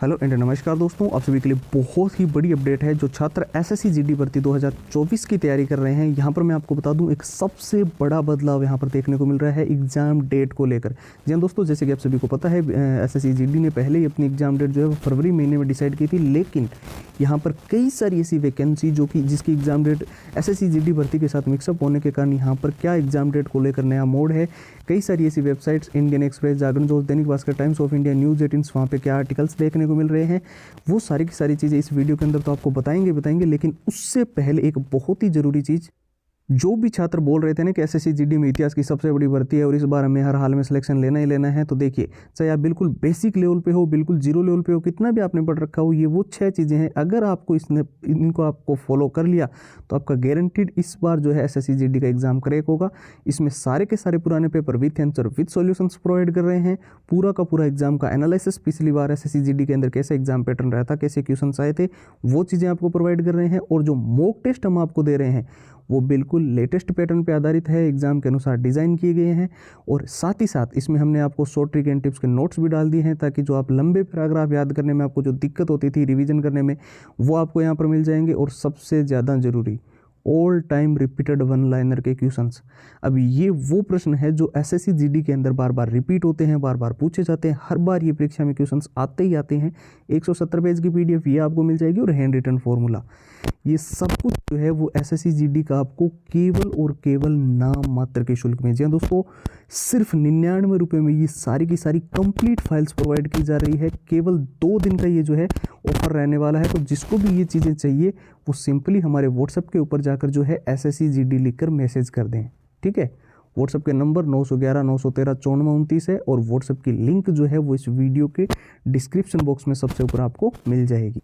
Hello and नमस्कार दोस्तों, आप सभी के लिए बहुत ही बड़ी अपडेट है। जो छात्र एसएससी जीडी भर्ती 2024 की तैयारी कर रहे हैं, यहाँ पर मैं आपको बता दूं एक सबसे बड़ा बदलाव यहाँ पर देखने को मिल रहा है एग्ज़ाम डेट को लेकर। जी हाँ दोस्तों, जैसे कि आप सभी को पता है एसएससी जीडी ने पहले ही अपनी एग्ज़ाम डेट जो है वो फरवरी महीने में डिसाइड की थी, लेकिन यहाँ पर कई सारी ऐसी वैकेंसी जिसकी एग्ज़ाम डेट एसएससी जीडी भर्ती के साथ मिक्सअप होने के कारण यहाँ पर क्या एग्ज़ाम डेट को लेकर नया मोड है। कई सारी ऐसी वेबसाइट्स, इंडियन एक्सप्रेस, जागरण जोश, Dainik Bhaskar, times of India, news 18, वहाँ पे क्या आर्टिकल्स देखने को मिल रहे हैं, वो सारी की सारी चीज़ें इस वीडियो के अंदर तो आपको बताएंगे। लेकिन उससे पहले एक बहुत ही ज़रूरी चीज़, जो भी छात्र बोल रहे थे ना कि एसएससी जीडी में इतिहास की सबसे बड़ी भर्ती है और इस बार हमें हर हाल में सिलेक्शन लेना ही लेना है, तो देखिए, चाहे आप बिल्कुल बेसिक लेवल पे हो, बिल्कुल जीरो लेवल पे हो, कितना भी आपने पढ़ रखा हो, ये वो 6 चीज़ें हैं। अगर आपको इनको आपको फॉलो कर लिया तो आपका गारंटीड इस बार जो है एसएससी जीडी का एग्जाम क्रैक होगा। इसमें सारे के सारे पुराने paper with answer with solutions provide कर रहे हैं। पूरा का पूरा एग्जाम का एनालिसिस, पिछली बार एसएससी जीडी के अंदर कैसे एग्जाम पैटर्न रहा था, कैसे क्वेश्चन आए थे, वो चीज़ें आपको प्रोवाइड कर रहे हैं। और जो मॉक टेस्ट हम आपको दे रहे हैं वो बिल्कुल लेटेस्ट पैटर्न पे आधारित है, एग्जाम के अनुसार डिज़ाइन किए गए हैं। और साथ ही साथ इसमें हमने आपको शॉर्ट ट्रिक एंड टिप्स के नोट्स भी डाल दिए हैं, ताकि जो आप लंबे पैराग्राफ याद करने में आपको जो दिक्कत होती थी रिवीजन करने में, वो आपको यहाँ पर मिल जाएंगे। और सबसे ज़्यादा ज़रूरी, all time repeated one liner के क्वेश्चंस। अब ये वो प्रश्न है जो एसएससी जीडी के अंदर बार बार रिपीट होते हैं, बार बार पूछे जाते हैं, हर बार ये परीक्षा में क्वेश्चंस आते ही आते हैं। 170 पेज की पीडीएफ ये आपको मिल जाएगी और हैंड रिटन फॉर्मूला, ये सब कुछ जो है वो एसएससी जीडी का आपको केवल और केवल नाम मात्र के शुल्क में। जी हाँ दोस्तों, सिर्फ 99 रुपये में ये सारी की सारी कंप्लीट फाइल्स प्रोवाइड की जा रही है। केवल 2 दिन का ये जो है ऑफर रहने वाला है। तो जिसको भी ये चीज़ें चाहिए वो सिंपली हमारे व्हाट्सएप के ऊपर जाकर जो है एसएससी जीडी लिखकर मैसेज कर दें, ठीक है। व्हाट्सएप के नंबर 911 913 9429 है और व्हाट्सएप की लिंक जो है वो इस वीडियो के डिस्क्रिप्शन बॉक्स में सबसे ऊपर आपको मिल जाएगी।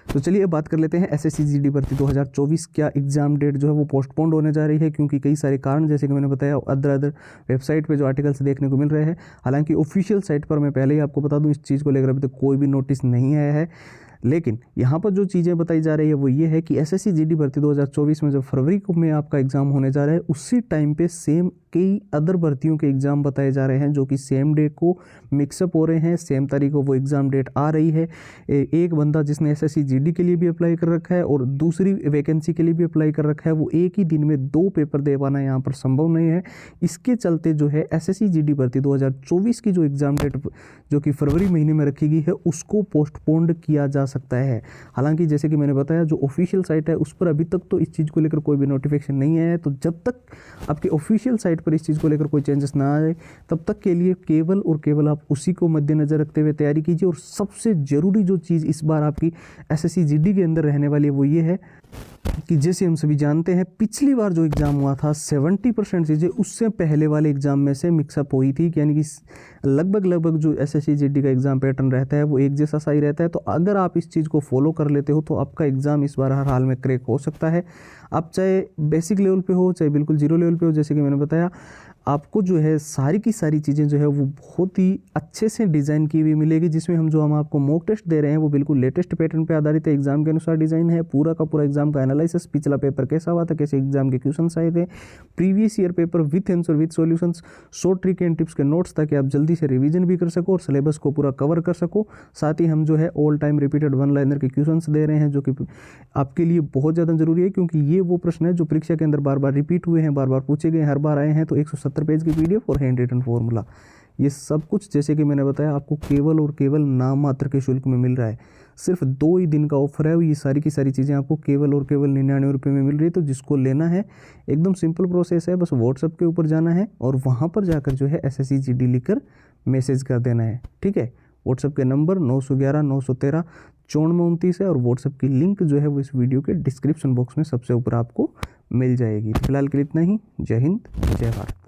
तो चलिए अब बात कर लेते हैं एसएससी जीडी भर्ती 2024 क्या एग्जाम डेट जो है वो पोस्टपोन्ड होने जा रही है, क्योंकि कई सारे कारण, जैसे कि मैंने बताया, अदर वेबसाइट पे जो आर्टिकल्स देखने को मिल रहे हैं। हालांकि ऑफिशियल साइट पर मैं पहले ही आपको बता दूं इस चीज़ को लेकर अभी तक कोई भी नोटिस नहीं आया है, लेकिन यहाँ पर जो चीज़ें बताई जा रही है वो ये है कि एसएससी जीडी भर्ती 2024 में जो फरवरी में आपका एग्ज़ाम होने जा रहा है, उसी टाइम पे सेम कई अदर भर्तियों के एग्ज़ाम बताए जा रहे हैं जो कि सेम डे को मिक्सअप हो रहे हैं, सेम तारीख को वो एग्ज़ाम डेट आ रही है। एक बंदा जिसने एसएससी जीडी के लिए भी अप्लाई कर रखा है और दूसरी वैकेंसी के लिए भी अप्लाई कर रखा है, वो एक ही दिन में 2 पेपर दे पाना यहाँ पर संभव नहीं है। इसके चलते जो है एसएससी जीडी भर्ती 2024 की जो एग्ज़ाम डेट जो कि फरवरी महीने में रखी गई है, उसको पोस्टपोन्ड किया जा सकता है। हालांकि जैसे कि मैंने बताया, जो ऑफिशियल साइट है उस पर अभी तक तो इस चीज़ को लेकर कोई भी नोटिफिकेशन नहीं आया है। तो जब तक आपकी ऑफिशियल साइट पर इस चीज़ को लेकर कोई चेंजेस ना आए, तब तक के लिए केवल और केवल आप उसी को मद्देनज़र रखते हुए तैयारी कीजिए। और सबसे ज़रूरी जो चीज़ इस बार आपकी एसएससी जीडी के अंदर रहने वाली है वो ये है कि जैसे हम सभी जानते हैं, पिछली बार जो एग्ज़ाम हुआ था 70% चीज़ें उससे पहले वाले एग्ज़ाम में से मिक्सअप हुई थी, यानी कि लगभग जो एसएससी जीडी का एग्ज़ाम पैटर्न रहता है वो एक जैसा सही रहता है। तो अगर आप इस चीज़ को फॉलो कर लेते हो तो आपका एग्ज़ाम इस बार हर हाल में क्रैक हो सकता है। आप चाहे बेसिक लेवल पे हो, चाहे बिल्कुल जीरो लेवल पे हो, जैसे कि मैंने बताया, आपको जो है सारी की सारी चीज़ें जो है वो बहुत ही अच्छे से डिज़ाइन की हुई मिलेगी। जिसमें हम आपको मॉक टेस्ट दे रहे हैं वो बिल्कुल लेटेस्ट पैटर्न पे आधारित है, एग्जाम के अनुसार डिज़ाइन है। पूरा का पूरा एग्जाम का एनालिसिस, पिछला पेपर कैसा हुआ था, कैसे एग्जाम के क्वेश्चन आए थे, previous year paper with answer with solutions, short trick and tips के नोट्स, ताकि आप जल्दी से रिवीजन भी कर सको और सिलेबस को पूरा कवर कर सको। साथ ही हम जो है all time repeated one liner के क्वेश्चन दे रहे हैं, जो कि आपके लिए बहुत ज़्यादा जरूरी है, क्योंकि ये वो प्रश्न है जो परीक्षा के अंदर बार बार रिपीट हुए हैं, बार बार पूछे गए, हर बार आए हैं। तो 170 पेज की पीडीएफ और हैंड रिटन फॉर्मूला, ये सब कुछ जैसे कि मैंने बताया आपको केवल और केवल नाम मात्र के शुल्क में मिल रहा है। सिर्फ 2 ही दिन का ऑफर है, ये सारी की सारी चीज़ें आपको केवल और केवल 99 रुपये में मिल रही है। तो जिसको लेना है, एकदम सिंपल प्रोसेस है, बस व्हाट्सएप के ऊपर जाना है और वहाँ पर जाकर जो है एसएससी जीडी लिखकर मैसेज कर देना है, ठीक है। व्हाट्सएप के नंबर 911 913 9429 है और व्हाट्सएप की लिंक जो है वो इस वीडियो के डिस्क्रिप्शन बॉक्स में सबसे ऊपर आपको मिल जाएगी। तो फिलहाल के लिए इतना ही। जय हिंद, जय भारत।